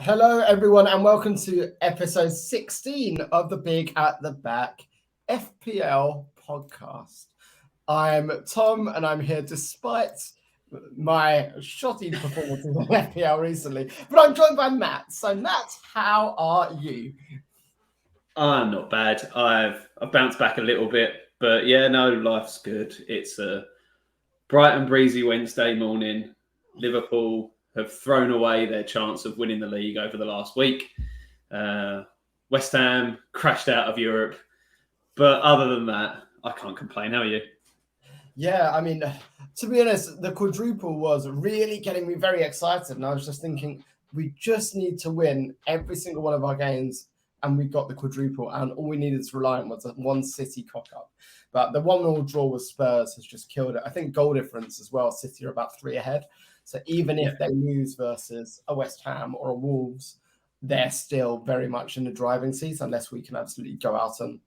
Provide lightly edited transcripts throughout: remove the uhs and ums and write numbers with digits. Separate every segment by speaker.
Speaker 1: Hello, everyone, and welcome to episode 16 of the Big at the Back FPL podcast. I'm Tom, and I'm here despite my shoddy performance in FPL recently, but I'm joined by Matt. So, Matt, how are you?
Speaker 2: I'm not bad. I've bounced back a little bit, but yeah, no, life's good. It's a bright and breezy Wednesday morning. Liverpool have thrown away their chance of winning the league over the last week. West Ham crashed out of Europe. But other than that, I can't complain. How are you?
Speaker 1: Yeah, I mean, to be honest, the quadruple was really getting me very excited. And I was just thinking, we just need to win every single one of our games. And we got the quadruple. And all we needed to rely on was one City cock-up. But the 1-1 draw with Spurs has just killed it. I think goal difference as well, City are about 3 ahead. So even if they lose versus a West Ham or a Wolves, they're still very much in the driving seat unless we can absolutely go out and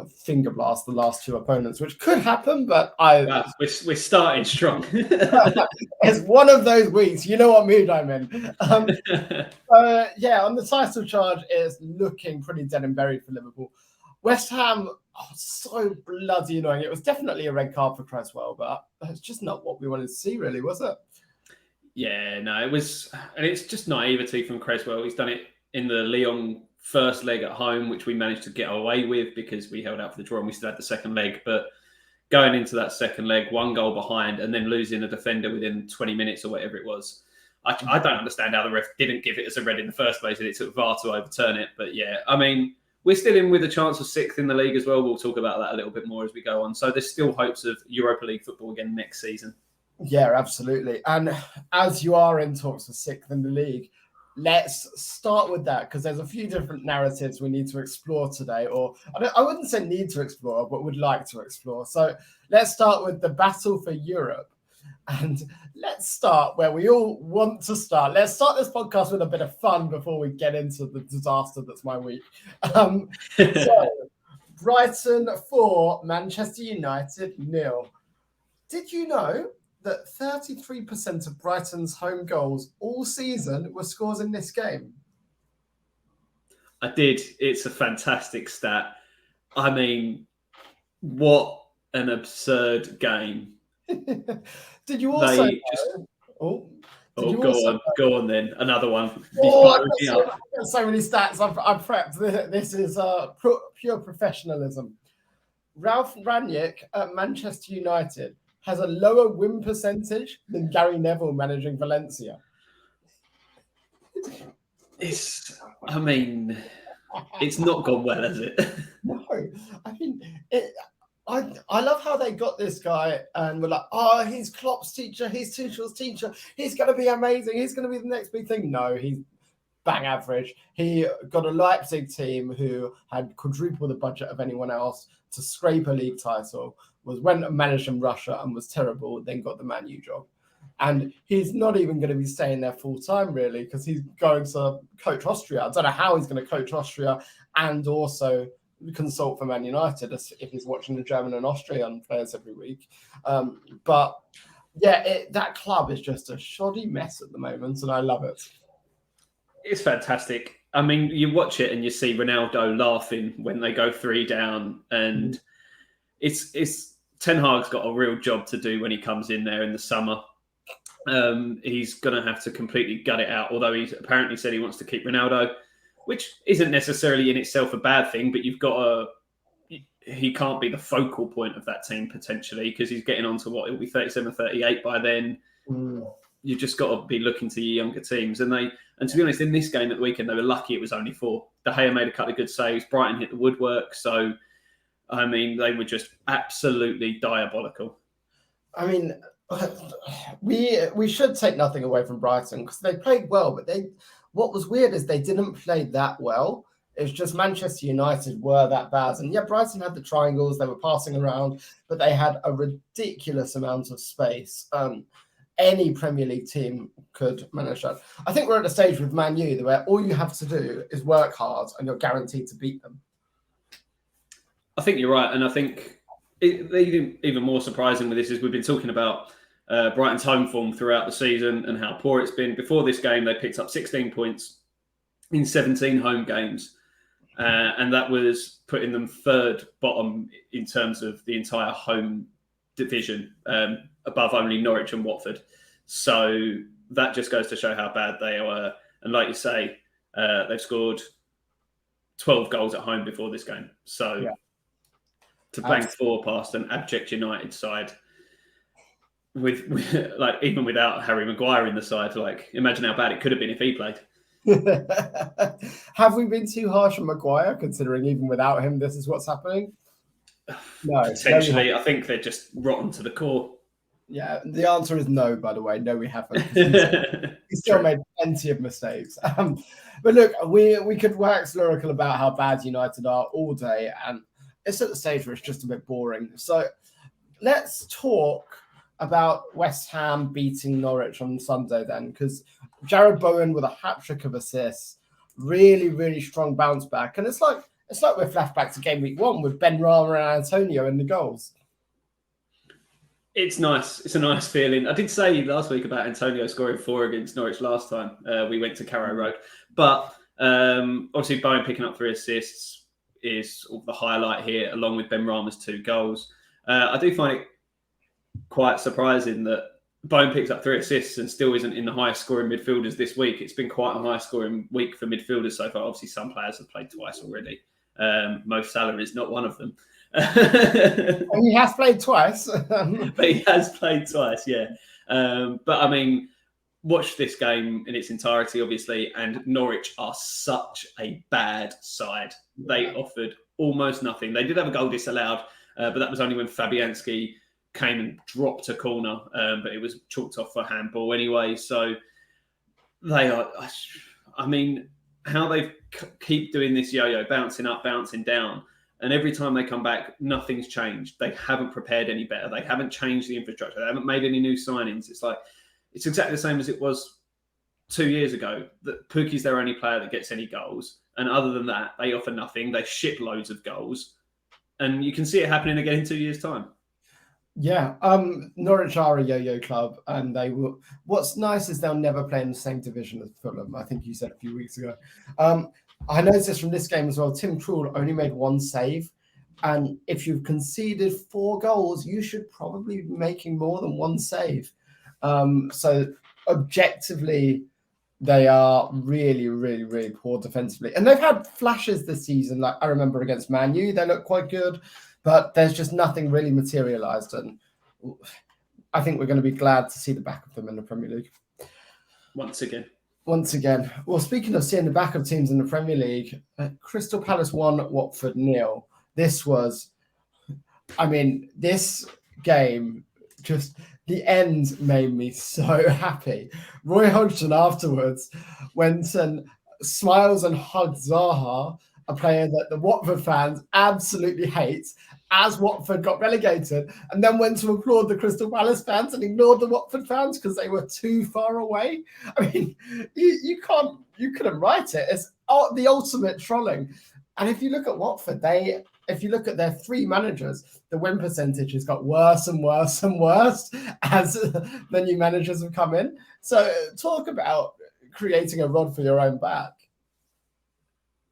Speaker 1: finger blast the last 2 opponents, which could happen, but
Speaker 2: we're starting strong.
Speaker 1: It's one of those weeks. You know what mood I'm in. On the title charge, it's looking pretty dead and buried for Liverpool. West Ham, so bloody annoying. It was definitely a red card for Cresswell, but it's just not what we wanted to see, really, was it?
Speaker 2: Yeah, no, it was, and it's just naivety from Cresswell. He's done it in the Lyon first leg at home, which we managed to get away with because we held out for the draw and we still had the second leg. But going into that second leg, 1 goal behind and then losing a defender within 20 minutes or whatever it was, I don't understand how the ref didn't give it as a red in the first place and it took VAR to overturn it. But yeah, I mean, we're still in with a chance of 6th in the league as well. We'll talk about that a little bit more as we go on. So there's still hopes of Europa League football again next season.
Speaker 1: Yeah, absolutely. And as you are in talks for 6th in the league, let's start with that because there's a few different narratives we need to explore today, or I wouldn't say need to explore, but would like to explore. So let's start with the battle for Europe. And let's start where we all want to start. Let's start this podcast with a bit of fun before we get into the disaster that's my week. So Brighton 4, Manchester United 0. Did you know that 33% of Brighton's home goals all season were scores in this game?
Speaker 2: I did. It's a fantastic stat. I mean, what an absurd game.
Speaker 1: Did you also
Speaker 2: go on then. Another one.
Speaker 1: I've got so many stats. I've prepped. This is pure professionalism. Ralph Rangnick at Manchester United has a lower win percentage than Gary Neville managing Valencia.
Speaker 2: It's not gone well, has it?
Speaker 1: No, I mean, I love how they got this guy and we're like, oh, he's Klopp's teacher, he's Tuchel's teacher, he's going to be amazing, he's going to be the next big thing. No, he's bang average. He got a Leipzig team who had quadruple the budget of anyone else to scrape a league title, went and managed in Russia and was terrible, then got the Man U job. And he's not even going to be staying there full time, really, because he's going to coach Austria. I don't know how he's going to coach Austria and also consult for Man United if he's watching the German and Austrian players every week. But yeah, that club is just a shoddy mess at the moment, and I love it.
Speaker 2: It's fantastic. I mean, you watch it and you see Ronaldo laughing when they go 3 down, and it's Ten Hag's got a real job to do when he comes in there in the summer. He's going to have to completely gut it out, although he's apparently said he wants to keep Ronaldo, which isn't necessarily in itself a bad thing, but he can't be the focal point of that team potentially because he's getting on to it'll be 37, 38 by then. You've just got to be looking to your younger teams. And to be honest, in this game at the weekend, they were lucky it was only 4. De Gea made a couple of good saves. Brighton hit the woodwork. So, I mean, they were just absolutely diabolical. I
Speaker 1: mean, we should take nothing away from Brighton because they played well, but what was weird is they didn't play that well. It was just Manchester United were that bad. And yeah, Brighton had the triangles, they were passing around, but they had a ridiculous amount of space. Any Premier League team could manage that. I think we're at a stage with Man U where all you have to do is work hard and you're guaranteed to beat them.
Speaker 2: I think you're right. And I think even more surprising with this is we've been talking about Brighton's home form throughout the season and how poor it's been. Before this game, they picked up 16 points in 17 home games. And that was putting them third bottom in terms of the entire home division, above only Norwich and Watford. So that just goes to show how bad they were. And like you say, they've scored 12 goals at home before this game. So to bang 4 past an abject United side, with like even without Harry Maguire in the side, like imagine how bad it could have been if he played.
Speaker 1: Have we been too harsh on Maguire, considering even without him, this is what's happening?
Speaker 2: No, potentially. I think they're just rotten to the core.
Speaker 1: Yeah, the answer is no, by the way. No, we haven't. He still made plenty of mistakes. But look, we could wax lyrical about how bad United are all day, and it's at the stage where it's just a bit boring. So let's talk about West Ham beating Norwich on Sunday then, because Jared Bowen with a hat-trick of assists, really, really strong bounce back. And it's like we're flashed back to game week 1 with Ben Rama and Antonio in the goals.
Speaker 2: It's nice. It's a nice feeling. I did say last week about Antonio scoring 4 against Norwich last time we went to Carrow Road. But obviously Bowen picking up 3 assists is the highlight here, along with Ben Rama's 2 goals. I do find it quite surprising that Bowen picks up 3 assists and still isn't in the highest scoring midfielders this week. It's been quite a high scoring week for midfielders so far. Obviously, some players have played twice already. Mo Salah is not one of them.
Speaker 1: And he has played twice.
Speaker 2: But he has played twice, yeah. But I mean, watch this game in its entirety, obviously, and Norwich are such a bad side. They offered almost nothing. They did have a goal disallowed, but that was only when Fabianski came and dropped a corner, but it was chalked off for handball anyway. So they are, I mean, how they keep doing this yo-yo, bouncing up, bouncing down. And every time they come back, nothing's changed. They haven't prepared any better. They haven't changed the infrastructure. They haven't made any new signings. It's exactly the same as it was 2 years ago. That Pukki's their only player that gets any goals. And other than that, they offer nothing. They ship loads of goals. And you can see it happening again in 2 years' time.
Speaker 1: Yeah, Norwich are a yo-yo club, and they will. What's nice is they'll never play in the same division as Fulham. I think you said a few weeks ago. I noticed from this game as well, Tim Krul only made 1 save, and if you've conceded 4 goals, you should probably be making more than 1 save. So objectively, they are really, really, really poor defensively, and they've had flashes this season. Like I remember against Man U, they look quite good. But there's just nothing really materialised. And I think we're going to be glad to see the back of them in the Premier League.
Speaker 2: Once again.
Speaker 1: Well, speaking of seeing the back of teams in the Premier League, Crystal Palace 1, Watford 0. This game, just the end made me so happy. Roy Hodgson afterwards went and smiles and hugged Zaha, a player that the Watford fans absolutely hate, as Watford got relegated, and then went to applaud the Crystal Palace fans and ignored the Watford fans because they were too far away. I mean, you couldn't write it. It's the ultimate trolling. And if you look at Watford, if you look at their 3 managers, the win percentage has got worse and worse and worse as the new managers have come in. So talk about creating a rod for your own back.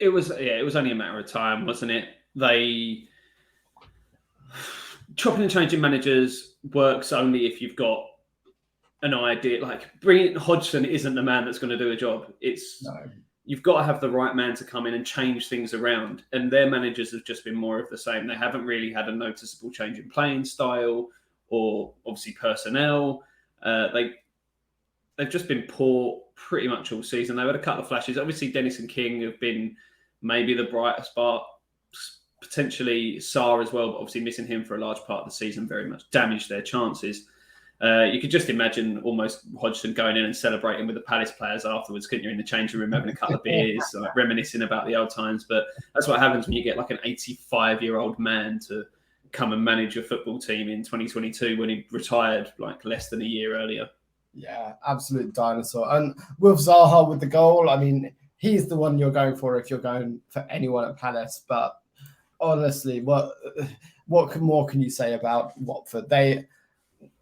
Speaker 2: It was only a matter of time, wasn't it? They chopping and changing managers works only if you've got an idea. Like bringing Hodgson isn't the man that's going to do a job. You've got to have the right man to come in and change things around. And their managers have just been more of the same. They haven't really had a noticeable change in playing style or obviously personnel. They've just been poor pretty much all season. They've had a couple of flashes. Obviously, Dennis and King have been maybe the brightest spot, potentially Sarr as well, but obviously missing him for a large part of the season very much damaged their chances. You could just imagine almost Hodgson going in and celebrating with the Palace players afterwards, couldn't you, in the changing room, having a couple of beers, like reminiscing about the old times. But that's what happens when you get like an 85-year-old man to come and manage your football team in 2022 when he retired like less than a year earlier.
Speaker 1: Yeah, absolute dinosaur. And with Zaha with the goal, I mean, he's the one you're going for if you're going for anyone at Palace. But honestly, what more can you say about Watford? They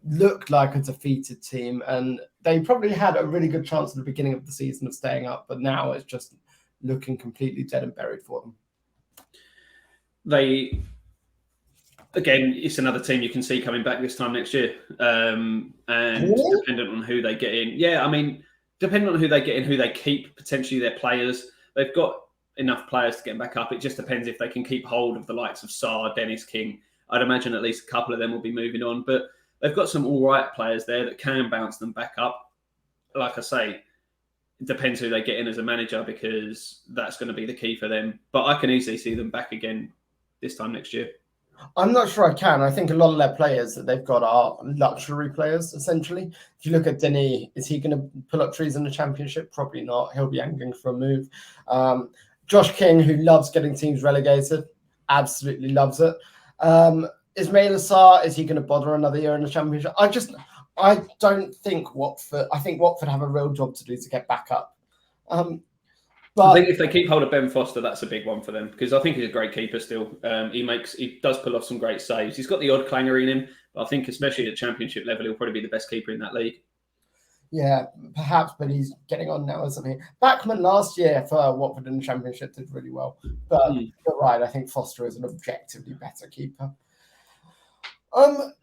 Speaker 1: looked like a defeated team, and they probably had a really good chance at the beginning of the season of staying up, but now it's just looking completely dead and buried for them.
Speaker 2: Again, it's another team you can see coming back this time next year. And dependent on who they get in. Yeah, I mean, depending on who they get in, who they keep, potentially their players. They've got enough players to get back up. It just depends if they can keep hold of the likes of Sarr, Dennis King. I'd imagine at least a couple of them will be moving on. But they've got some all right players there that can bounce them back up. Like I say, it depends who they get in as a manager, because that's going to be the key for them. But I can easily see them back again this time next year.
Speaker 1: I'm not sure I can. I think a lot of their players that they've got are luxury players, essentially. If you look at Denis, is he going to pull up trees in the Championship? Probably not. He'll be angling for a move. Josh King, who loves getting teams relegated, absolutely loves it. Ismail Assar, is he going to bother another year in the Championship? I don't think Watford. I think Watford have a real job to do to get back up.
Speaker 2: But I think if they keep hold of Ben Foster, that's a big one for them, because I think he's a great keeper still. He does pull off some great saves. He's got the odd clanger in him, but I think especially at Championship level, he'll probably be the best keeper in that league.
Speaker 1: Yeah, perhaps, but he's getting on now, isn't he? Backman last year for Watford in the Championship did really well. But you're right, I think Foster is an objectively better keeper.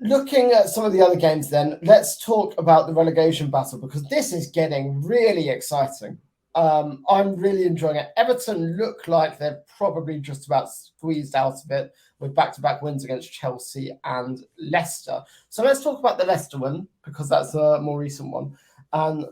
Speaker 1: Looking at some of the other games then, let's talk about the relegation battle, because this is getting really exciting. I'm really enjoying it. Everton look like they're probably just about squeezed out of it with back-to-back wins against Chelsea and Leicester. So let's talk about the Leicester one, because that's a more recent one. And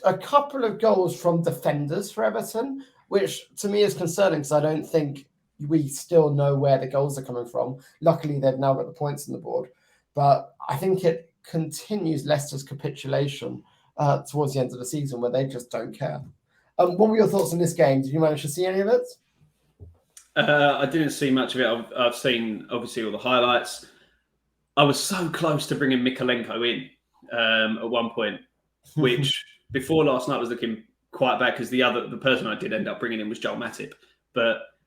Speaker 1: a couple of goals from defenders for Everton, which to me is concerning, because I don't think we still know where the goals are coming from. Luckily, they've now got the points on the board. But I think it continues Leicester's capitulation towards the end of the season, where they just don't care. What were your thoughts on this game? Did you manage to see any of it?
Speaker 2: I didn't see much of it. I've seen, obviously, all the highlights. I was so close to bringing Mikalenko in at one point, which before last night was looking quite bad, because the person I did end up bringing in was Joel Matip.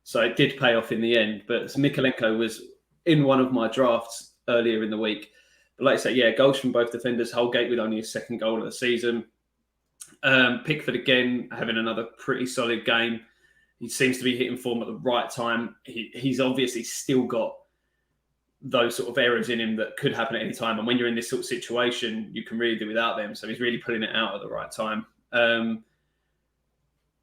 Speaker 2: So it did pay off in the end. But Mikalenko was in one of my drafts earlier in the week. But like I say, yeah, goals from both defenders. Holgate with only his second goal of the season. Pickford again having another pretty solid game. He seems to be hitting form at the right time. He's obviously still got those sort of errors in him that could happen at any time. And when you're in this sort of situation, you can really do without them. So he's really pulling it out at the right time.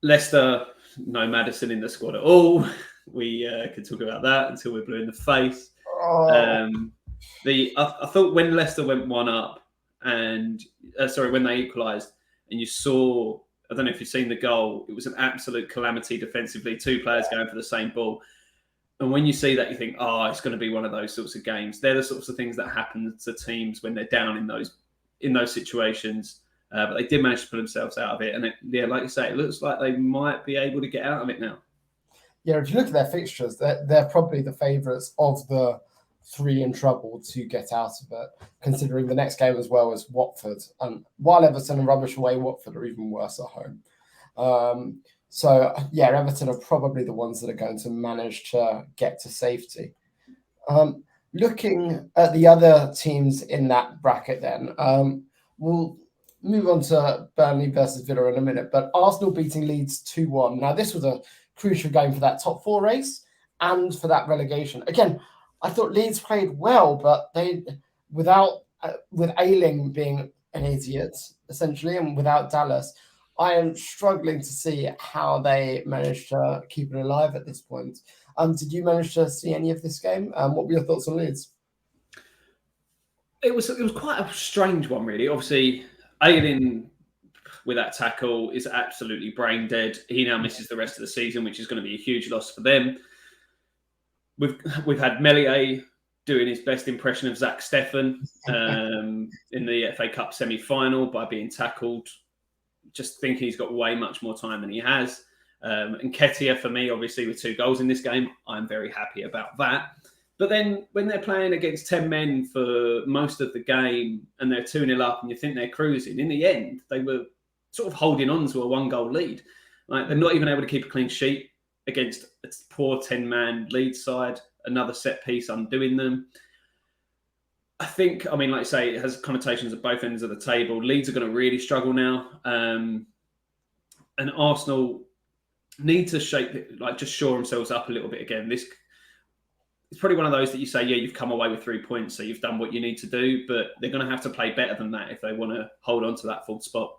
Speaker 2: Leicester, no Maddison in the squad at all. We could talk about that until we're blue in the face. I thought when Leicester went one up and when they equalised, and you saw, I don't know if you've seen the goal, it was an absolute calamity defensively, two players going for the same ball. And when you see that, you think, it's going to be one of those sorts of games. They're the sorts of things that happen to teams when they're down in those situations. But they did manage to pull themselves out of it. And like you say, it looks like they might be able to get out of it now.
Speaker 1: Yeah, if you look at their fixtures, they're probably the favourites of the three in trouble to get out of it, considering the next game as well as Watford. And while Everton are rubbish away, Watford are even worse at home. So, yeah, Everton are probably the ones that are going to manage to get to safety. Looking at the other teams in that bracket then, we'll move on to Burnley versus Villa in a minute, but Arsenal beating Leeds 2-1. Now, this was a crucial game for that top four race and for that relegation. Again, I thought Leeds played well, but with Ayling being an idiot, essentially, and without Dallas, I am struggling to see how they managed to keep it alive at this point. Did you manage to see any of this game? What were your thoughts on Leeds?
Speaker 2: It was quite a strange one, really. Obviously, Ayling with that tackle is absolutely brain dead. He now misses the rest of the season, which is going to be a huge loss for them. We've had Meslier doing his best impression of Zach Steffen in the FA Cup semi-final by being tackled. Just thinking he's got way much more time than he has. And Nketiah, for me, obviously, with 2 goals in this game, I'm very happy about that. But then when they're playing against 10 men for most of the game and they're 2-0 up and you think they're cruising, in the end, they were sort of holding on to a 1-goal lead. Like, they're not even able to keep a clean sheet against a poor 10-man Leeds side, another set piece undoing them. I think, like I say, it has connotations at both ends of the table. Leeds are going to really struggle now. And Arsenal, need to shape it, like just shore themselves up a little bit again. This it's probably one of those that you say, yeah, you've come away with 3 points, so you've done what you need to do, but they're going to have to play better than that if they want to hold on to that 4th spot.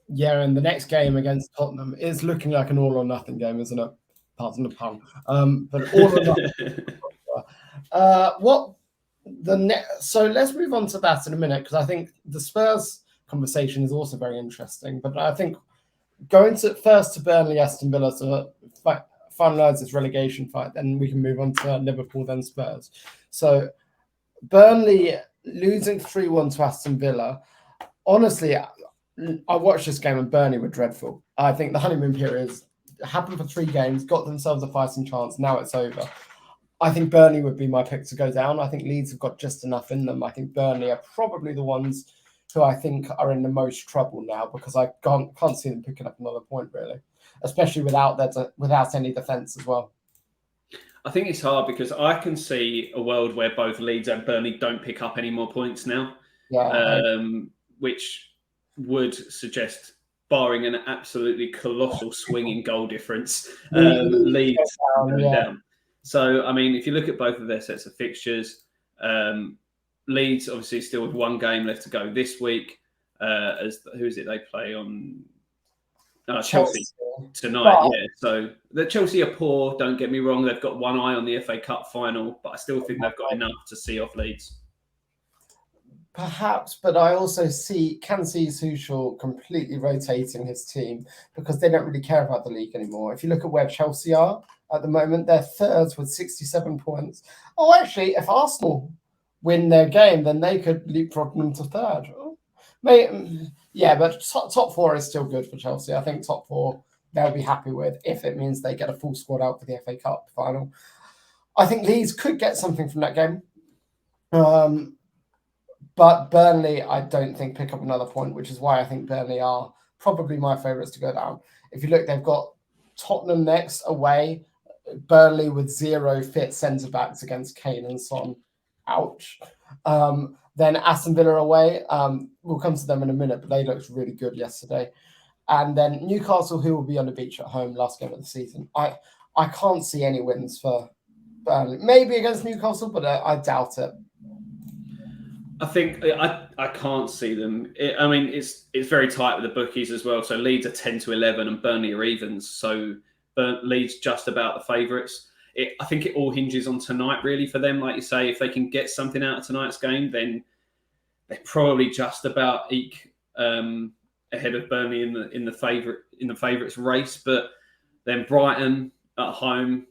Speaker 1: Yeah, and the next game against Tottenham is looking like an all or nothing game, isn't it? Pardon the pun. But all or nothing. So let's move on to that in a minute, because I think the Spurs conversation is also very interesting. But I think going first to Burnley, Aston Villa to finalise this relegation fight, then we can move on to Liverpool, then Spurs. So Burnley losing 3-1 to Aston Villa. Honestly, I watched this game and Burnley were dreadful. I think the honeymoon period happened for 3 games, got themselves a fighting chance. Now it's over. I think Burnley would be my pick to go down. I think Leeds have got just enough in them. I think Burnley are probably the ones who I think are in the most trouble now, because I can't see them picking up another point, really, especially without any defence as well.
Speaker 2: I think it's hard because I can see a world where both Leeds and Burnley don't pick up any more points now, which would suggest, barring an absolutely colossal swing in goal difference, Leeds going down. So, I mean, if you look at both of their sets of fixtures, Leeds obviously still with 1 game left to go this week. Who is it they play on? Chelsea tonight. Yeah, so the Chelsea are poor. Don't get me wrong; they've got one eye on the FA Cup final, but I still think they've got enough to see off Leeds.
Speaker 1: Perhaps, but I also can see Tuchel completely rotating his team, because they don't really care about the league anymore. If you look at where Chelsea are at the moment, they're 3rd with 67 points. Oh, actually, if Arsenal win their game, then they could leapfrog them to 3rd. Yeah, but top 4 is still good for Chelsea. I think top 4 they'll be happy with, if it means they get a full squad out for the FA Cup final. I think Leeds could get something from that game. But Burnley, I don't think pick up another point, which is why I think Burnley are probably my favourites to go down. If you look, they've got Tottenham next away, Burnley with 0 fit centre-backs against Kane and Son. Ouch. Then Aston Villa away. We'll come to them in a minute, but they looked really good yesterday. And then Newcastle, who will be on the beach at home, last game of the season. I can't see any wins for Burnley. Maybe against Newcastle, but I doubt it.
Speaker 2: I think I can't see them. I mean, it's very tight with the bookies as well. So Leeds are 10-11 and Burnley are evens. So Leeds just about the favourites. I think it all hinges on tonight, really, for them. Like you say, if they can get something out of tonight's game, then they probably just about eke ahead of Burnley in the favourites race. But then Brighton at home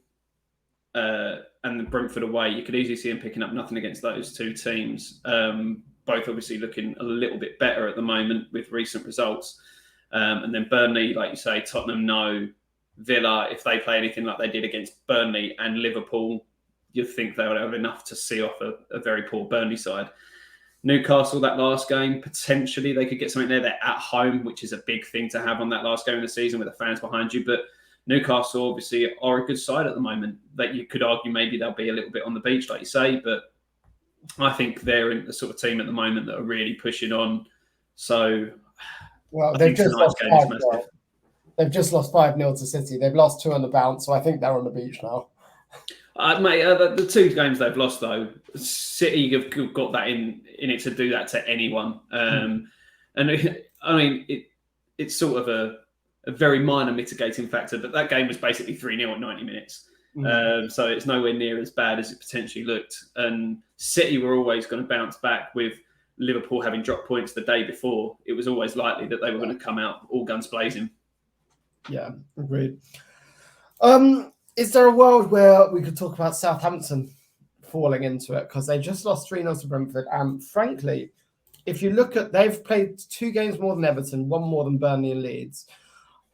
Speaker 2: and the Brentford away, you could easily see them picking up nothing against those 2 teams. Both obviously looking a little bit better at the moment with recent results. And then Burnley, like you say, Tottenham, no. Villa, if they play anything like they did against Burnley and Liverpool, you'd think they would have enough to see off a very poor Burnley side. Newcastle, that last game, potentially they could get something there. They're at home, which is a big thing to have on that last game of the season with the fans behind you. But Newcastle obviously are a good side at the moment. That you could argue maybe they'll be a little bit on the beach, like you say, but I think they're in the sort of team at the moment that are really pushing on. So,
Speaker 1: they've just lost 5-0. They've just lost 5-0 to City. They've lost 2 on the bounce, so I think they're on the beach now.
Speaker 2: Mate, the 2 games they've lost, though, City have got that in it to do that to anyone. And I mean, it's sort of a very minor mitigating factor, but that game was basically 3-0 at 90 minutes. So it's nowhere near as bad as it potentially looked. And City were always going to bounce back with Liverpool having dropped points the day before. It was always likely that they were going to come out all guns blazing.
Speaker 1: Yeah, agreed. Is there a world where we could talk about Southampton falling into it? Because they just lost 3-0 to Brentford. And frankly, if you look at, they've played 2 games more than Everton, 1 more than Burnley and Leeds.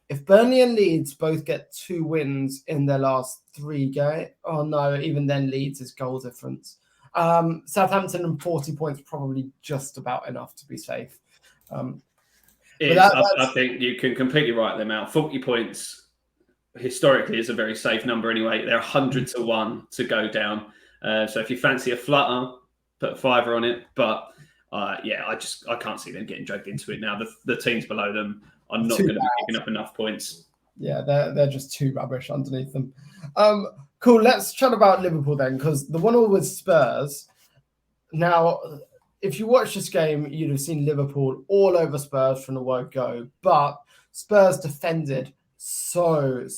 Speaker 1: If Burnley and Leeds both get 2 wins in their last 3 games, oh no, even then Leeds is goal difference. Southampton and 40 points probably just about enough to be safe.
Speaker 2: I think you can completely write them out. 40 points historically is a very safe number anyway. They're 100-1 to go down. So if you fancy a flutter, put a fiver on it. But I can't see them getting dragged into it now. The teams below them are not going to be picking up enough points.
Speaker 1: Yeah, they're just too rubbish underneath them. Cool. Let's chat about Liverpool then, because the 1-1 with Spurs. Now, if you watch this game, you'd have seen Liverpool all over Spurs from the word go, but Spurs defended so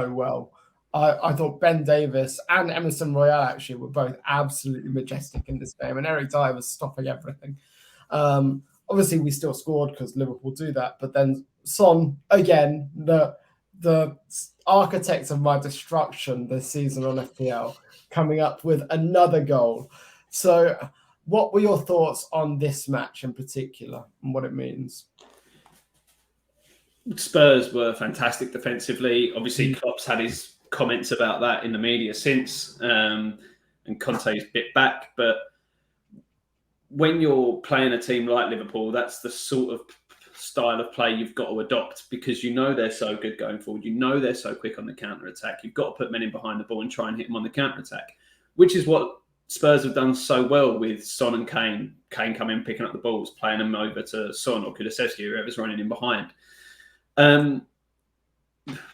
Speaker 1: well. I thought Ben Davis and Emerson Royale actually were both absolutely majestic in this game, and Eric Dyer was stopping everything. Obviously, we still scored because Liverpool do that, but then Son, again, the architects of my destruction this season on FPL, coming up with another goal. So, what were your thoughts on this match in particular and what it means?
Speaker 2: Spurs were fantastic defensively. Obviously, Klopp's had his comments about that in the media since, and Conte's bit back. But when you're playing a team like Liverpool, that's the sort of style of play you've got to adopt, because you know they're so good going forward. You know they're so quick on the counter-attack. You've got to put men in behind the ball and try and hit them on the counter-attack, which is what Spurs have done so well with Son and Kane. Kane coming, picking up the balls, playing them over to Son or Kulusevski, whoever's running in behind.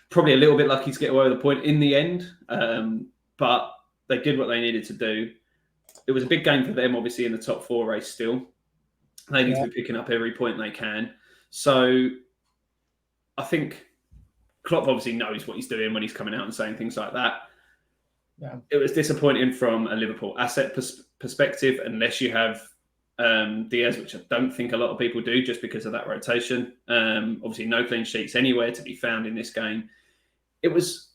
Speaker 2: Probably a little bit lucky to get away with the point in the end, but they did what they needed to do. It was a big game for them, obviously, in the top 4 race still. They need to be picking up every point they can. So I think Klopp obviously knows what he's doing when he's coming out and saying things like that.
Speaker 1: Yeah.
Speaker 2: It was disappointing from a Liverpool asset perspective, unless you have Diaz, which I don't think a lot of people do, just because of that rotation. Obviously, no clean sheets anywhere to be found in this game. It was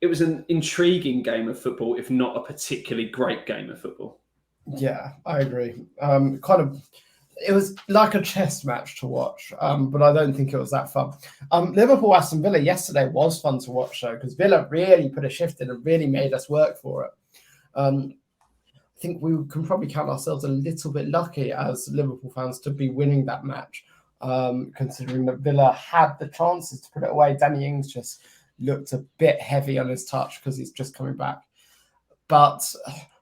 Speaker 2: an intriguing game of football, if not a particularly great game of football.
Speaker 1: Yeah, I agree. It was like a chess match to watch, but I don't think it was that fun. Liverpool Aston Villa yesterday was fun to watch, though, because Villa really put a shift in and really made us work for it. I think we can probably count ourselves a little bit lucky as Liverpool fans to be winning that match, considering that Villa had the chances to put it away. Danny Ings just looked a bit heavy on his touch because he's just coming back. But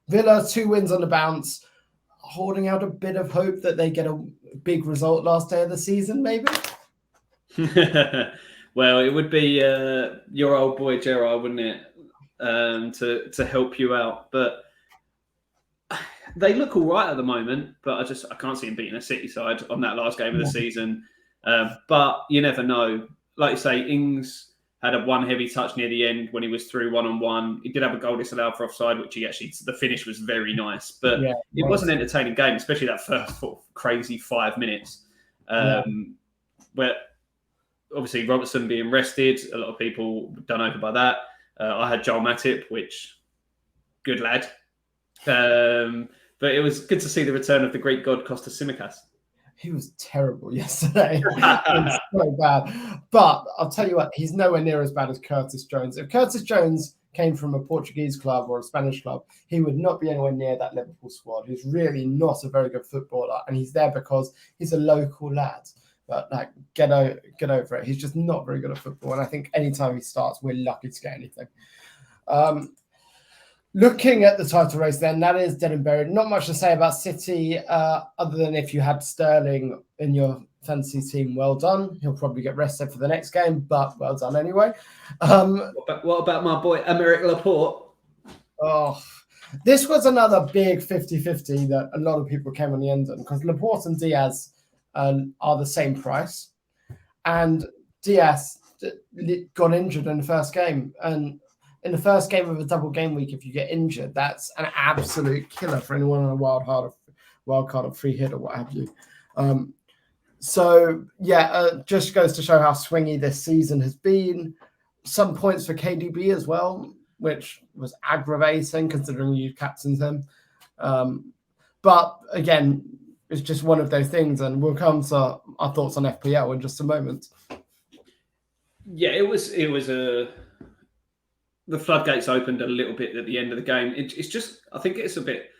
Speaker 1: Villa, 2 wins on the bounce, holding out a bit of hope that they get a big result last day of the season, maybe?
Speaker 2: Well, it would be your old boy Gerrard, wouldn't it, to help you out. But they look all right at the moment, but I can't see him beating a City side on that last game of the season. But you never know. Like you say, Ings had one heavy touch near the end when he was through 1-on-1. He did have a goal disallowed for offside, which the finish was very nice. But it was an entertaining game, especially that first crazy 5 minutes. Where obviously Robertson being rested, a lot of people done over by that. I had Joel Matip, which, good lad. But it was good to see the return of the Greek god Kostas Tsimikas.
Speaker 1: He was terrible yesterday. It was so bad. But I'll tell you what, he's nowhere near as bad as Curtis Jones. If Curtis Jones came from a Portuguese club or a Spanish club, he would not be anywhere near that Liverpool squad. He's really not a very good footballer, and he's there because he's a local lad. But get over it. He's just not very good at football, and I think anytime he starts, we're lucky to get anything. Looking at the title race then, that is dead and buried. Not much to say about City, other than if you had Sterling in your fantasy team, well done. He'll probably get rested for the next game, but well done anyway.
Speaker 2: What about my boy, Aymeric Laporte?
Speaker 1: Oh, this was another big 50-50 that a lot of people came on the end on, because Laporte and Diaz are the same price. And Diaz got injured in the first game, and in the first game of a double game week, if you get injured, that's an absolute killer for anyone on a wild card or free hit or what have you. Just goes to show how swingy this season has been. Some points for KDB as well, which was aggravating considering you captained him. But again, it's just one of those things, and we'll come to our thoughts on FPL in just a moment.
Speaker 2: Yeah, it was the floodgates opened a little bit at the end of the game. It's just, I think it's a bit...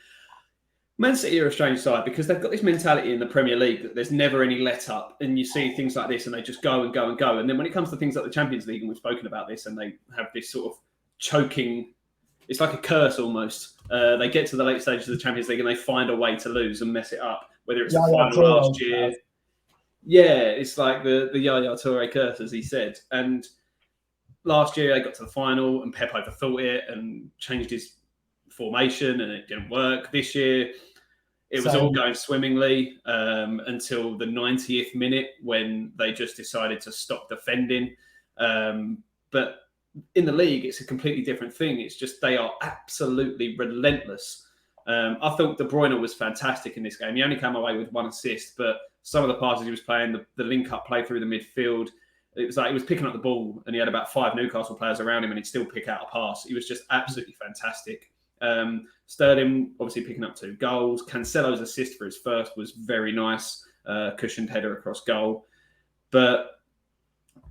Speaker 2: Man City are a strange side because they've got this mentality in the Premier League that there's never any let-up, and you see things like this and they just go and go and go. And then when it comes to things like the Champions League, and we've spoken about this, and they have this sort of choking... It's like a curse almost. They get to the late stages of the Champions League and they find a way to lose and mess it up, whether it's the final last year. Yeah, it's like the Yaya Toure curse, as he said. And last year they got to the final and Pep overthought it and changed his formation and it didn't work. This year it was all going swimmingly until the 90th minute when they just decided to stop defending. But in the league, it's a completely different thing. It's just they are absolutely relentless. I thought De Bruyne was fantastic in this game. He only came away with 1 assist, but some of the passes he was playing, the link-up play through the midfield, it was like he was picking up the ball and he had about 5 Newcastle players around him and he'd still pick out a pass. He was just absolutely fantastic. Sterling obviously picking up 2 goals. Cancelo's assist for his first was very nice, cushioned header across goal. But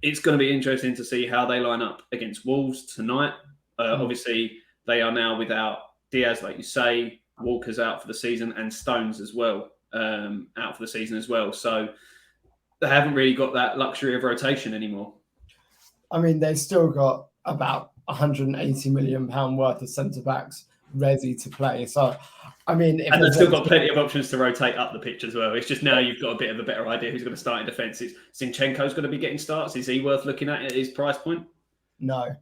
Speaker 2: it's going to be interesting to see how they line up against Wolves tonight. Obviously, they are now without Diaz, like you say. Walker's out for the season and Stones as well, out for the season as well. So they haven't really got that luxury of rotation anymore.
Speaker 1: I mean, they've still got about £180 million worth of centre-backs ready to play. So, I mean...
Speaker 2: And they've still got plenty of options to rotate up the pitch as well. It's just now you've got a bit of a better idea who's going to start in defence. Zinchenko's going to be getting starts. Is he worth looking at his price point?
Speaker 1: No.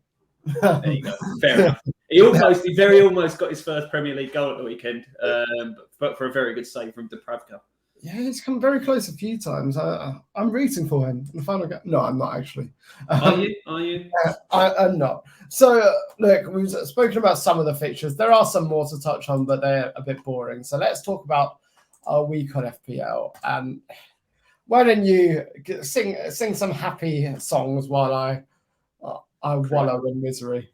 Speaker 2: There you go. Fair enough. He very almost got his first Premier League goal at the weekend, but for a very good save from Dubravka.
Speaker 1: Yeah, he's come very close a few times. I'm rooting for him in the final game. No, I'm not actually.
Speaker 2: Are you?
Speaker 1: I'm not. So, look, we've spoken about some of the fixtures. There are some more to touch on, but they're a bit boring. So let's talk about our week on FPL. And why don't you sing some happy songs while I wallow in misery?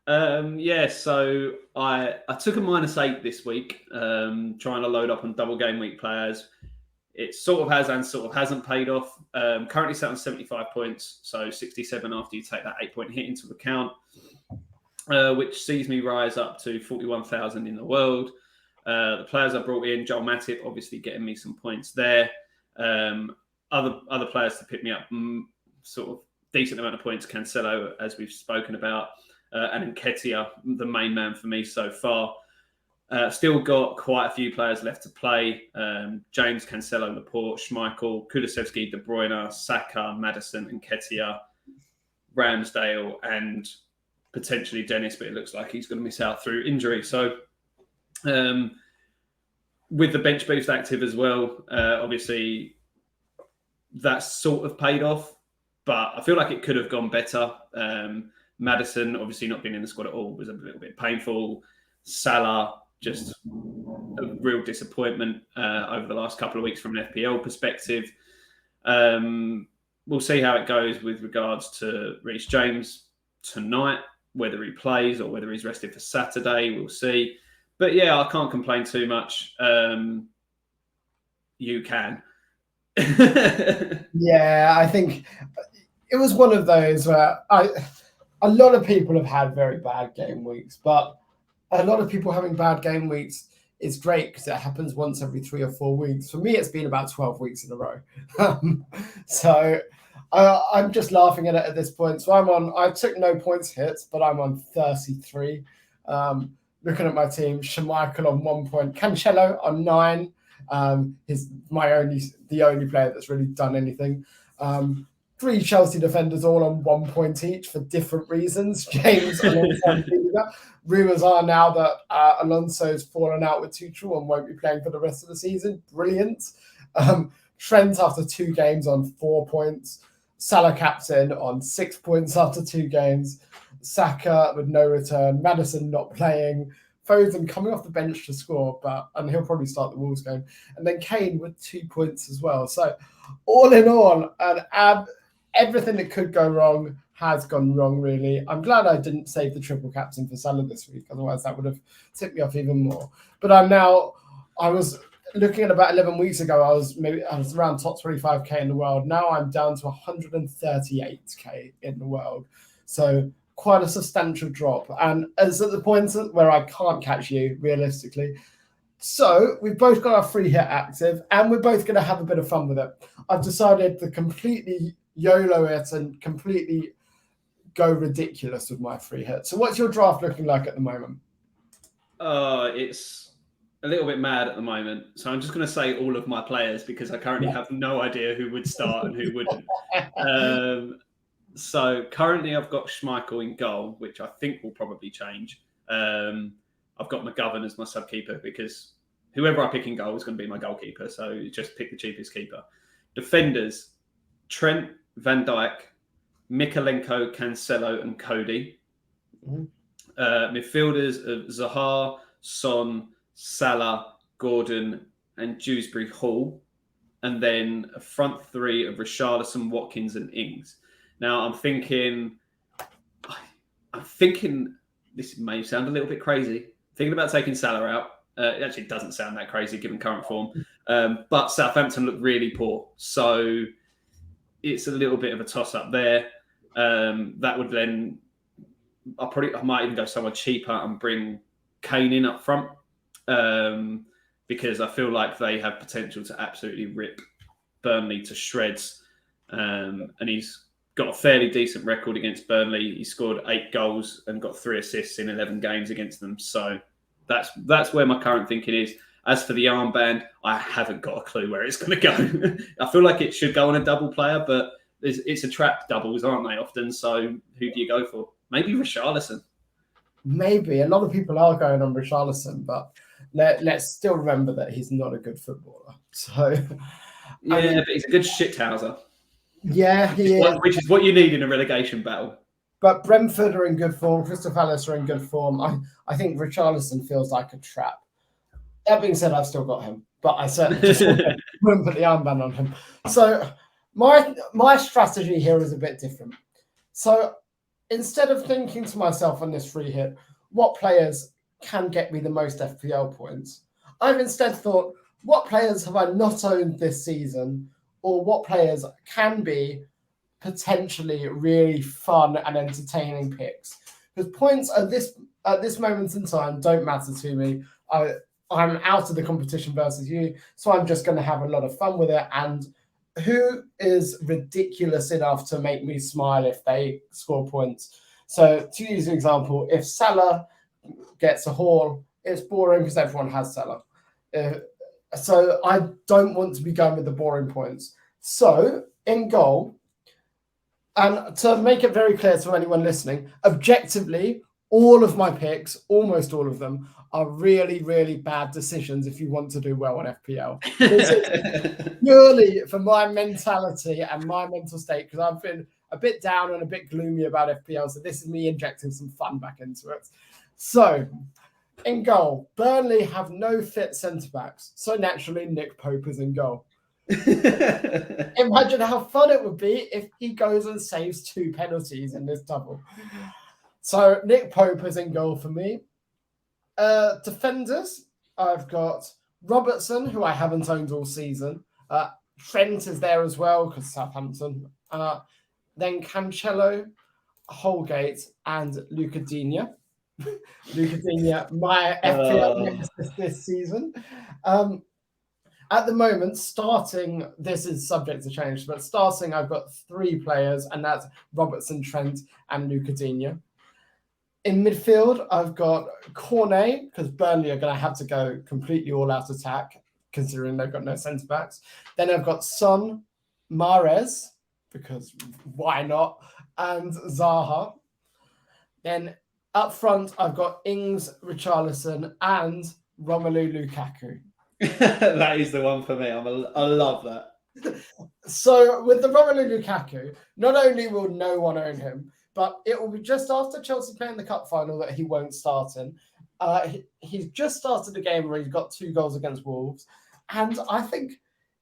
Speaker 2: So I took a -8 this week, trying to load up on double game week players. It sort of has and sort of hasn't paid off. Currently sat on 75 points, so 67 after you take that 8-point hit into account, which sees me rise up to 41,000 in the world. The players I brought in, Joel Matip, obviously getting me some points there. Other players to pick me up, sort of decent amount of points. Cancelo, as we've spoken about. And Nketiah, the main man for me so far. Still got quite a few players left to play. James, Cancelo, Laporte, Schmeichel, Kulusevski, De Bruyne, Saka, Maddison, Nketiah, Ramsdale, and potentially Dennis, but it looks like he's going to miss out through injury. So with the bench boost active as well, obviously that's sort of paid off, but I feel like it could have gone better. Maddison, obviously not being in the squad at all, was a little bit painful. Salah, just a real disappointment over the last couple of weeks from an FPL perspective. We'll see how it goes with regards to Reece James tonight, whether he plays or whether he's rested for Saturday. We'll see. But yeah, I can't complain too much. You can.
Speaker 1: Yeah, I think it was one of those where a lot of people have had very bad game weeks, but a lot of people having bad game weeks is great because it happens once every 3 or 4 weeks. For me, it's been about 12 weeks in a row. So I'm just laughing at it at this point. So I took no points hits, but I'm on 33. Looking at my team, Schmeichel on 1 point, Cancelo on 9. He's the only player that's really done anything. 3 Chelsea defenders all on 1 point each for different reasons. James alongside rumours are now that Alonso's fallen out with Tuchel and won't be playing for the rest of the season. Brilliant. Trent after 2 games on 4 points. Salah captain on 6 points after 2 games. Saka with no return. Maddison not playing. Foden coming off the bench to score, and he'll probably start the Wolves game. And then Kane with 2 points as well. So all in all, everything that could go wrong has gone wrong, really. I'm glad I didn't save the triple captain for Salah this week. Otherwise, that would have tipped me off even more. But I was looking at about 11 weeks ago, I was around top 25k in the world. Now I'm down to 138k in the world. So quite a substantial drop. And it's at the point where I can't catch you, realistically. So we've both got our free hit active, and we're both going to have a bit of fun with it. I've decided to completely YOLO it and completely go ridiculous with my free hit. So what's your draft looking like at the moment?
Speaker 2: It's a little bit mad at the moment. So I'm just going to say all of my players because I currently have no idea who would start and who wouldn't. So currently I've got Schmeichel in goal, which I think will probably change. I've got McGovern as my sub-keeper because whoever I pick in goal is going to be my goalkeeper. So just pick the cheapest keeper. Defenders, Trent, Van Dijk, Mikalenko, Cancelo and Cody.
Speaker 1: Mhm.
Speaker 2: Midfielders of Zaha, Son, Salah, Gordon and Dewsbury Hall. And then a front three of Richarlison, Watkins and Ings. Now I'm thinking this may sound a little bit crazy. Thinking about taking Salah out. It actually doesn't sound that crazy given current form. But Southampton look really poor. So it's a little bit of a toss-up there. That would then... I might even go somewhere cheaper and bring Kane in up front. Because I feel like they have potential to absolutely rip Burnley to shreds. And he's got a fairly decent record against Burnley. He scored 8 goals and got 3 assists in 11 games against them. So that's where my current thinking is. As for the armband, I haven't got a clue where it's going to go. I feel like it should go on a double player, but it's a trap doubles, aren't they, often? So who do you go for? Maybe Richarlison.
Speaker 1: Maybe. A lot of people are going on Richarlison, but let's still remember that he's not a good footballer. So,
Speaker 2: yeah, but he's a good shithouser.
Speaker 1: Yeah, he is.
Speaker 2: Which is what you need in a relegation battle.
Speaker 1: But Brentford are in good form. Crystal Palace are in good form. I think Richarlison feels like a trap. That being said, I've still got him, but I certainly just wouldn't put the armband on him. So my strategy here is a bit different. So instead of thinking to myself on this free hit, what players can get me the most FPL points, I've instead thought, what players have I not owned this season, or what players can be potentially really fun and entertaining picks? Because points at this moment in time don't matter to me. I'm out of the competition versus you, so I'm just going to have a lot of fun with it. And who is ridiculous enough to make me smile if they score points? So to use an example, if Salah gets a haul, it's boring because everyone has Salah. So I don't want to be going with the boring points. So in goal, and to make it very clear to anyone listening, objectively, all of my picks, almost all of them, are really, really bad decisions if you want to do well on FPL. This is purely for my mentality and my mental state, because I've been a bit down and a bit gloomy about FPL, so this is me injecting some fun back into it. So, in goal, Burnley have no fit centre-backs, so naturally Nick Pope is in goal. Imagine how fun it would be if he goes and saves 2 penalties in this double. So Nick Pope is in goal for me. Defenders, I've got Robertson, who I haven't owned all season. Trent is there as well because Southampton. Then Cancelo, Holgate, and Luca Digne. Luca Digne, my FPL nemesis this season. At the moment, starting, this is subject to change, but starting, I've got 3 players, and that's Robertson, Trent, and Luca Digne. In midfield, I've got Cornet, because Burnley are going to have to go completely all-out attack, considering they've got no centre-backs. Then I've got Son, Mahrez, because why not, and Zaha. Then up front, I've got Ings, Richarlison, and Romelu Lukaku.
Speaker 2: That is the one for me. I love that.
Speaker 1: So with the Romelu Lukaku, not only will no one own him, but it will be just after Chelsea playing the cup final that he won't start in. He's just started a game where he's got 2 goals against Wolves. And I think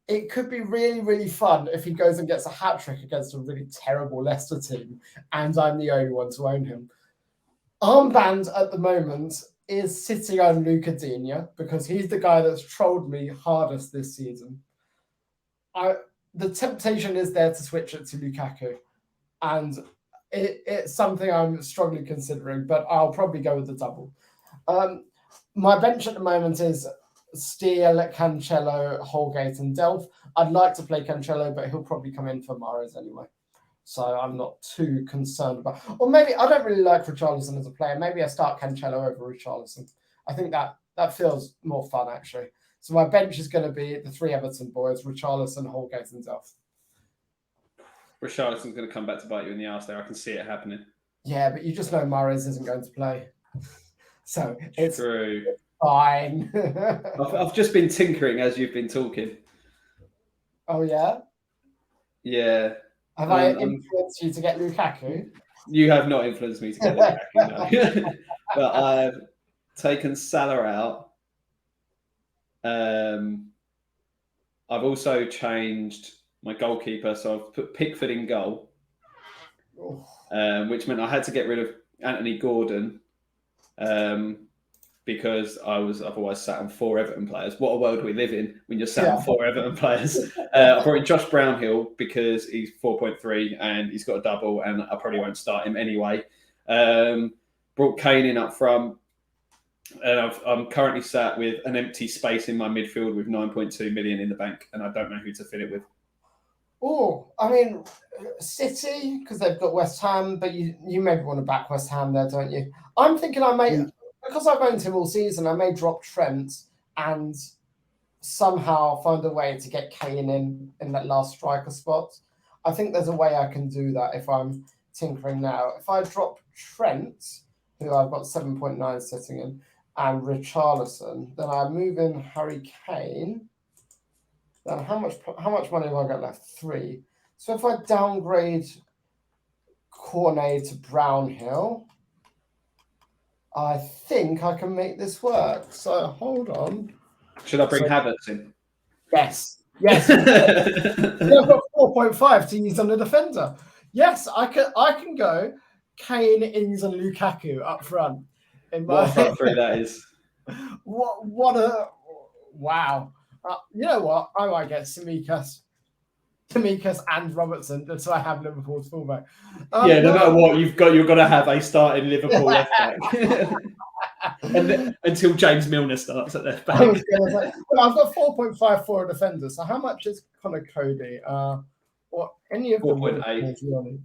Speaker 1: it could be really, really fun if he goes and gets a hat-trick against a really terrible Leicester team, and I'm the only one to own him. Armband at the moment is sitting on Luca Digne because he's the guy that's trolled me hardest this season. The temptation is there to switch it to Lukaku, and it's something I'm strongly considering, but I'll probably go with the double. My bench at the moment is Steele, Cancelo, Holgate, and Delph. I'd like to play Cancelo, but he'll probably come in for Mahrez anyway. So I'm not too concerned about... Or maybe I don't really like Richarlison as a player. Maybe I start Cancelo over Richarlison. I think that feels more fun, actually. So my bench is going to be the 3 Everton boys, Richarlison, Holgate, and Delph.
Speaker 2: Richarlison's going to come back to bite you in the arse there. I can see it happening.
Speaker 1: Yeah, but you just know Mahrez isn't going to play. So it's
Speaker 2: True.
Speaker 1: fine.
Speaker 2: I've just been tinkering as you've been talking.
Speaker 1: Oh, yeah?
Speaker 2: Yeah.
Speaker 1: Have I influenced you to get Lukaku?
Speaker 2: You have not influenced me to get Lukaku, no. But I've taken Salah out. I've also changed my goalkeeper, so I've put Pickford in goal, which meant I had to get rid of Anthony Gordon because I was otherwise sat on 4 Everton players. What a world we live in when you're sat on 4 Everton players. I brought in Josh Brownhill because he's 4.3 and he's got a double, and I probably won't start him anyway. Brought Kane in up front. And I'm currently sat with an empty space in my midfield with 9.2 million in the bank, and I don't know who to fill it with.
Speaker 1: Oh, I mean, City, because they've got West Ham, but you maybe want to back West Ham there, don't you? I'm thinking I may, because I've owned him all season, I may drop Trent and somehow find a way to get Kane in that last striker spot. I think there's a way I can do that if I'm tinkering now. If I drop Trent, who I've got 7.9 sitting in, and Richarlison, then I move in Harry Kane. Then how much money have I got left? 3. So if I downgrade Cornet to Brownhill, I think I can make this work. So hold on.
Speaker 2: Should I bring Havertz in?
Speaker 1: Yes. Yes. Yeah, I've got 4.5 to use on the defender. Yes, I can go Kane, Ings, and Lukaku up front.
Speaker 2: What a front three that is.
Speaker 1: What a wow. You know what? I might get Tsimikas and Robertson just so I have Liverpool's fullback.
Speaker 2: Yeah, no matter what, you've got to have a starting Liverpool left back. Until James Milner starts at left back.
Speaker 1: I've got 4.5 for a defender. So how much is Connor Cody? What any of them?
Speaker 2: 4.8.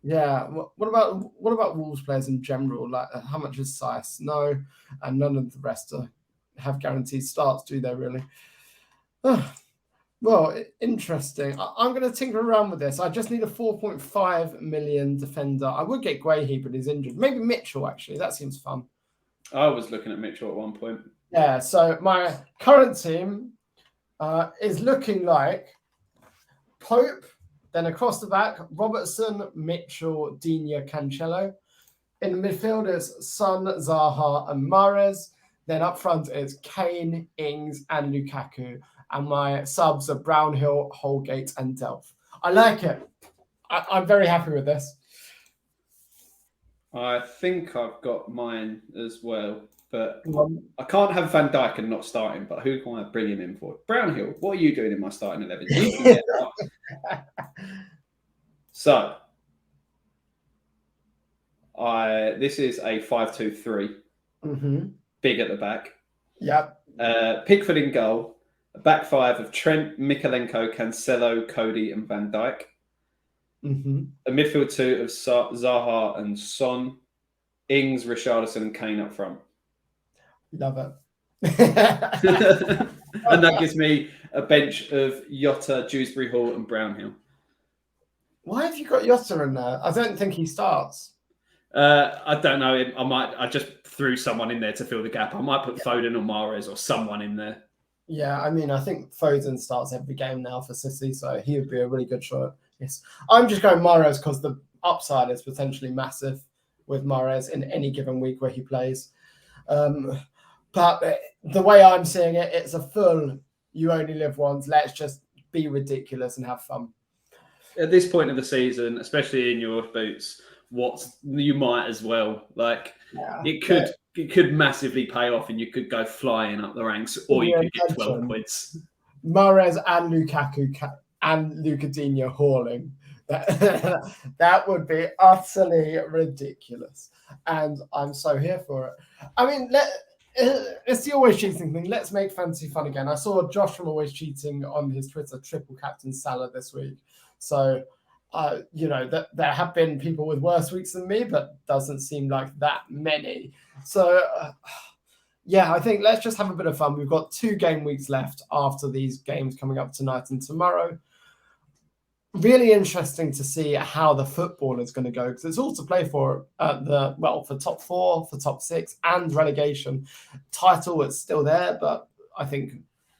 Speaker 1: Yeah. What about Wolves players in general? Like how much is Sice? No, and none of the rest have guaranteed starts, do they really? Well, interesting. I'm going to tinker around with this. I just need a 4.5 million defender. I would get Guehi, but he's injured. Maybe Mitchell, actually. That seems fun.
Speaker 2: I was looking at Mitchell at one point.
Speaker 1: Yeah, so my current team is looking like Pope, then across the back, Robertson, Mitchell, Digne, Cancelo. In the midfield is Son, Zaha, and Mahrez. Then up front is Kane, Ings, and Lukaku. And my subs are Brownhill, Holgate, and Delph. I like it. I'm very happy with this.
Speaker 2: I think I've got mine as well, but I can't have Van Dijk and not start him. But who can I bring him in for? Brownhill, what are you doing in my starting 11? So, this is a 5-2-3.
Speaker 1: Mm-hmm.
Speaker 2: Big at the back.
Speaker 1: Yep.
Speaker 2: Pickford in goal. A back 5 of Trent, Mikalenko, Cancelo, Cody, and Van Dijk.
Speaker 1: Mm-hmm.
Speaker 2: A midfield 2 of Zaha and Son. Ings, Richarlison, and Kane up front.
Speaker 1: Love it.
Speaker 2: And that gives me a bench of Jota, Dewsbury Hall, and Brownhill.
Speaker 1: Why have you got Jota in there? I don't think he starts.
Speaker 2: I don't know. I just threw someone in there to fill the gap. I might put Foden or Mahrez or someone in there.
Speaker 1: Yeah, I mean, I think Foden starts every game now for City, so he would be a really good shot. Yes, I'm just going Mahrez because the upside is potentially massive with Mahrez in any given week where he plays. But the way I'm seeing it, it's a full you only live once. Let's just be ridiculous and have fun.
Speaker 2: At this point of the season, especially in your boots, you might as well. Like it could massively pay off, and you could go flying up the ranks, or you could get 12 points.
Speaker 1: Mahrez and Lukaku and Luka Digne hauling. That would be utterly ridiculous, and I'm so here for it. I mean, it's the always cheating thing. Let's make fantasy fun again. I saw Josh from Always Cheating on his Twitter triple captain Salah this week. So, that there have been people with worse weeks than me, but doesn't seem like that many. So, I think let's just have a bit of fun. We've got 2 game weeks left after these games coming up tonight and tomorrow. really interesting to see how the football is going to go, because it's all to play for for top 4, for top 6, and relegation. Title is still there, but I think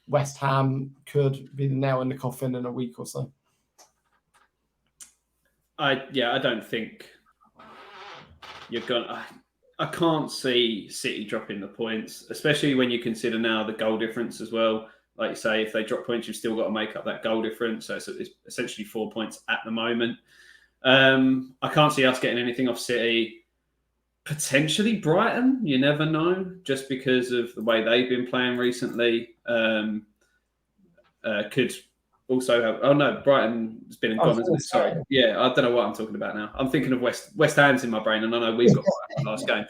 Speaker 1: West Ham could be the nail in the coffin in a week or so.
Speaker 2: I don't think you're gonna. I can't see City dropping the points, especially when you consider now the goal difference as well. Like you say, if they drop points, you've still got to make up that goal difference. So it's essentially 4 points at the moment. I can't see us getting anything off City. Potentially Brighton, you never know, just because of the way they've been playing recently. Could also have. Oh no, Brighton has been and gone, isn't it? Sorry. Yeah, I don't know what I'm talking about now. I'm thinking of West Ham's in my brain, and I know we've got Brighton last game.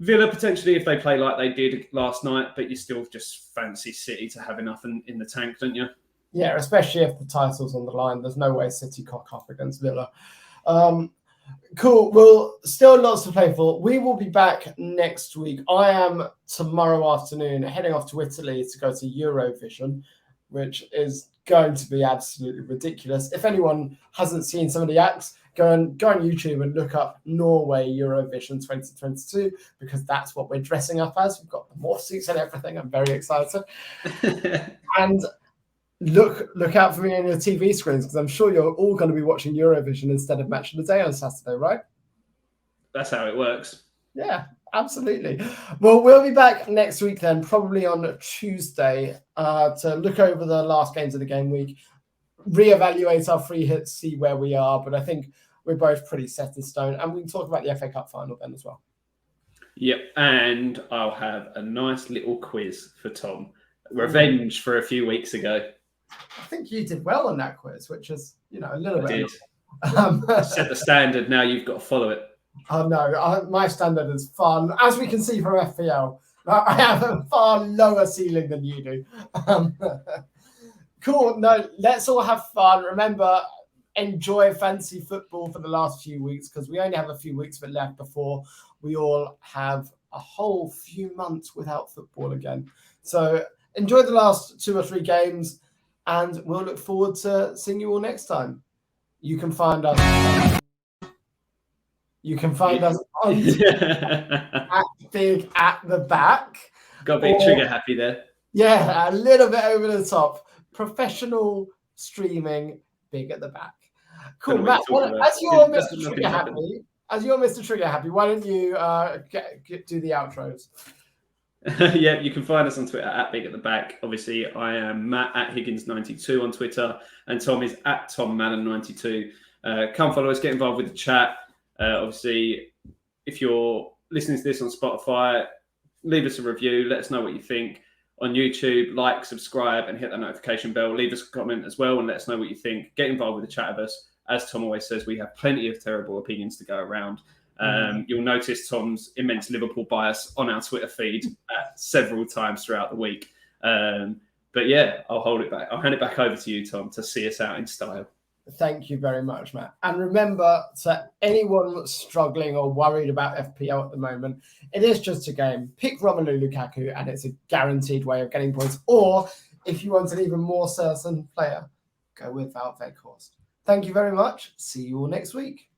Speaker 2: Villa potentially if they play like they did last night, but you still just fancy City to have enough in the tank, don't you?
Speaker 1: Yeah, especially if the title's on the line. There's no way City cock up against Villa. Cool. Well, still lots to play for. We will be back next week. I am tomorrow afternoon heading off to Italy to go to Eurovision, which is going to be absolutely ridiculous. If anyone hasn't seen some of the acts, go on YouTube and look up Norway Eurovision 2022, because that's what we're dressing up as. We've got the morph suits and everything. I'm very excited. And look out for me on your TV screens, because I'm sure you're all going to be watching Eurovision instead of Match of the Day on Saturday, right?
Speaker 2: That's how it works.
Speaker 1: Yeah, absolutely. Well, we'll be back next week then, probably on Tuesday, to look over the last games of the game week, reevaluate our free hits, see where we are. But I think we're both pretty set in stone, and we can talk about the FA Cup final then as well.
Speaker 2: Yep, and I'll have a nice little quiz for Tom. Revenge for a few weeks ago.
Speaker 1: I think you did well on that quiz, which is, a little bit.
Speaker 2: Did. Set the standard. Now you've got to follow it.
Speaker 1: Oh no, my standard is far, as we can see from FPL, I have a far lower ceiling than you do. Cool. No, let's all have fun. Remember, enjoy fantasy football for the last few weeks, because we only have a few weeks of it left before we all have a whole few months without football again. So enjoy the last 2 or 3 games, and we'll look forward to seeing you all next time. You can find us on at Big at the Back.
Speaker 2: Got a bit trigger happy there.
Speaker 1: Yeah, a little bit over the top. Professional streaming, Big at the Back. Cool, Matt. As you're Mr. Trigger Happy, why don't you do the outros?
Speaker 2: Yeah, you can find us on Twitter at Big at the Back. Obviously, I am Matt at Higgins92 on Twitter, and Tom is at TomMadden92. Come follow us, get involved with the chat. Obviously, if you're listening to this on Spotify, leave us a review. Let us know what you think. On YouTube, like, subscribe, and hit that notification bell. Leave us a comment as well and let us know what you think. Get involved with the chat with us. As Tom always says, we have plenty of terrible opinions to go around. You'll notice Tom's immense Liverpool bias on our Twitter feed several times throughout the week. But yeah, I'll hold it back. I'll hand it back over to you, Tom, to see us out in style.
Speaker 1: Thank you very much, Matt. And remember, to anyone struggling or worried about FPL at the moment, it is just a game. Pick Romelu Lukaku, and it's a guaranteed way of getting points. Or if you want an even more certain player, go with Wout Weghorst. Thank you very much. See you all next week.